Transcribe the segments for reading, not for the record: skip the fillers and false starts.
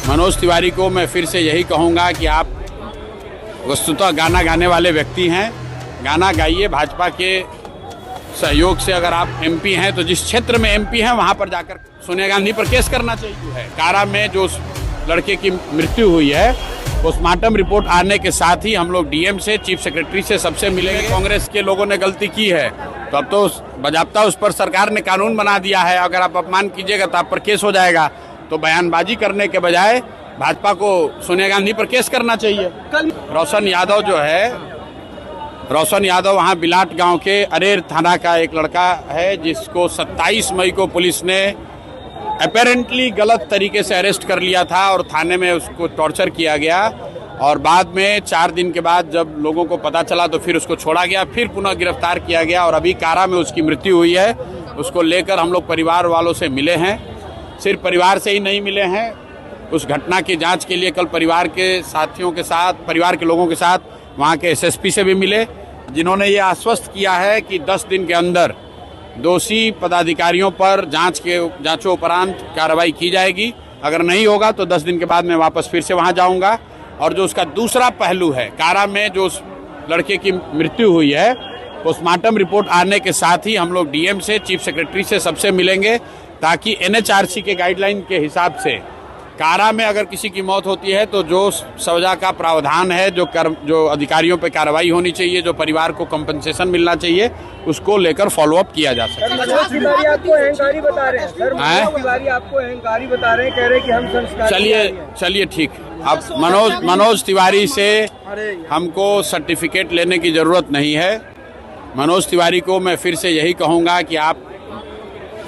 मनोज तिवारी को मैं फिर से यही कहूँगा कि आप वस्तुतः गाना गाने वाले व्यक्ति हैं, गाना गाइए। भाजपा के सहयोग से अगर आप एमपी हैं तो जिस क्षेत्र में एमपी हैं वहाँ पर जाकर सोनिया गांधी पर केस करना चाहिए है। कारा में जो उस लड़के की मृत्यु हुई है, पोस्टमार्टम रिपोर्ट आने के साथ ही हम लोग डीएम से, चीफ सेक्रेटरी से सबसे मिलेंगे। कांग्रेस के लोगों ने गलती की है तो अब तो बजाबता उस पर सरकार ने कानून बना दिया है, अगर आप अपमान कीजिएगा तो आप पर केस हो जाएगा। तो बयानबाजी करने के बजाय भाजपा को सोनिया गांधी पर केस करना चाहिए। रोशन यादव जो है, रोशन यादव वहाँ बिलाट गांव के अरेर थाना का एक लड़का है जिसको 27 मई को पुलिस ने अपेरेंटली गलत तरीके से अरेस्ट कर लिया था और थाने में उसको टॉर्चर किया गया और बाद में 4 दिन के बाद जब लोगों को पता चला तो फिर उसको छोड़ा गया, फिर पुनः गिरफ्तार किया गया और अभी कारा में उसकी मृत्यु हुई है। उसको लेकर हम लोग परिवार वालों से मिले हैं, सिर्फ परिवार से ही नहीं मिले हैं, उस घटना की जांच के लिए कल परिवार के साथियों के साथ, परिवार के लोगों के साथ वहाँ के एसएसपी से भी मिले, जिन्होंने ये आश्वस्त किया है कि 10 दिन के अंदर दोषी पदाधिकारियों पर जांचोपरांत कार्रवाई की जाएगी। अगर नहीं होगा तो 10 दिन के बाद मैं वापस फिर से वहाँ जाऊँगा। और जो उसका दूसरा पहलू है, कारा में जो उस लड़के की मृत्यु हुई है, पोस्टमार्टम रिपोर्ट आने के साथ ही हम लोग डीएम से, चीफ सेक्रेटरी से सबसे मिलेंगे ताकि एनएचआरसी के गाइडलाइन के हिसाब से कारा में अगर किसी की मौत होती है तो जो सजा का प्रावधान है, जो अधिकारियों पे कार्रवाई होनी चाहिए, जो परिवार को कंपनसेशन मिलना चाहिए, उसको लेकर फॉलोअप किया जा सकता है। मनोज तिवारी आपको अहंकारी बता रहे हैं सर, मनोज तिवारी आपको अहंकारी बता रहे हैं, कह रहे हैं कि हम संस्कार। चलिए ठीक, अब मनोज तिवारी से हमको सर्टिफिकेट लेने की जरूरत नहीं है। मनोज तिवारी को मैं फिर से यही कहूँगा कि आप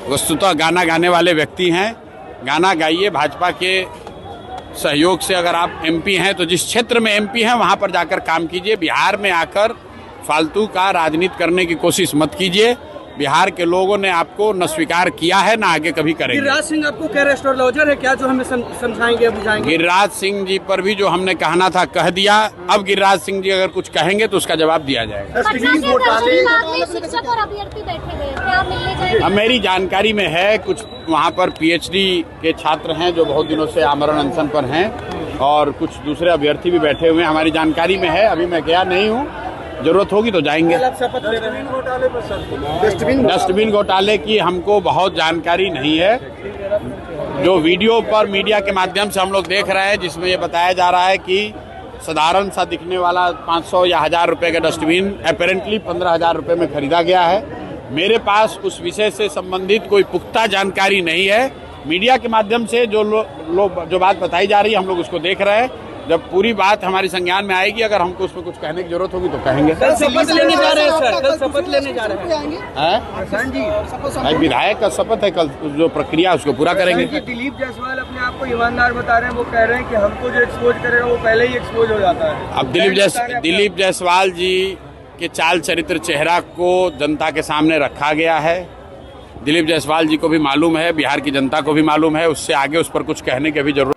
वस्तुतः गाना गाने वाले व्यक्ति हैं, गाना गाइए। भाजपा के सहयोग से अगर आप एमपी हैं तो जिस क्षेत्र में एमपी हैं वहाँ पर जाकर काम कीजिए। बिहार में आकर फालतू का राजनीति करने की कोशिश मत कीजिए। बिहार के लोगों ने आपको न स्वीकार किया है, न आगे कभी करेंगे। गिरिराज सिंह आपको क्या एस्ट्रोलॉजर है क्या, जो हमें समझाएंगे बुझाएंगे? गिरिराज सिंह जी पर भी जो हमने कहना था कह दिया। अब गिरिराज सिंह जी अगर कुछ कहेंगे तो उसका जवाब दिया जाएगा। अब मेरी जानकारी में है कुछ वहाँ पर पीएचडी के छात्र हैं जो बहुत दिनों से आमरण अनशन पर हैं और कुछ दूसरे अभ्यर्थी भी बैठे हुए हैं, हमारी जानकारी में है। अभी मैं गया नहीं हूँ, जरूरत होगी तो जाएंगे। डस्टबिन घोटाले की हमको बहुत जानकारी नहीं है। जो वीडियो पर मीडिया के माध्यम से हम लोग देख रहे हैं जिसमें ये बताया जा रहा है कि साधारण सा दिखने वाला 500 या 1000 रुपये का डस्टबिन अपेरेंटली 15,000 रुपये में खरीदा गया है। मेरे पास उस विषय से संबंधित कोई पुख्ता जानकारी नहीं है। मीडिया के माध्यम से जो बात बताई जा रही है हम लोग उसको देख रहे हैं। जब पूरी बात हमारी संज्ञान में आएगी, अगर हमको उसमें कुछ कहने की जरूरत होगी तो कहेंगे। कल शपथ लेने जा रहे हैं सर, कल शपथ लेने जा रहे हैं। विधायक का शपथ है, कल जो प्रक्रिया उसको पूरा करेंगे। दिलीप जायसवाल अपने आप को ईमानदार बता रहे हैं, वो कह रहे हैं कि हमको जो एक्सपोज करेगा वो पहले ही एक्सपोज हो जाता है। अब दिलीप जायसवाल जी के चाल चरित्र चेहरा को जनता के सामने रखा गया है। दिलीप जायसवाल जी को भी मालूम है, बिहार की जनता को भी मालूम है, उससे आगे उस पर कुछ कहने की भी जरूरत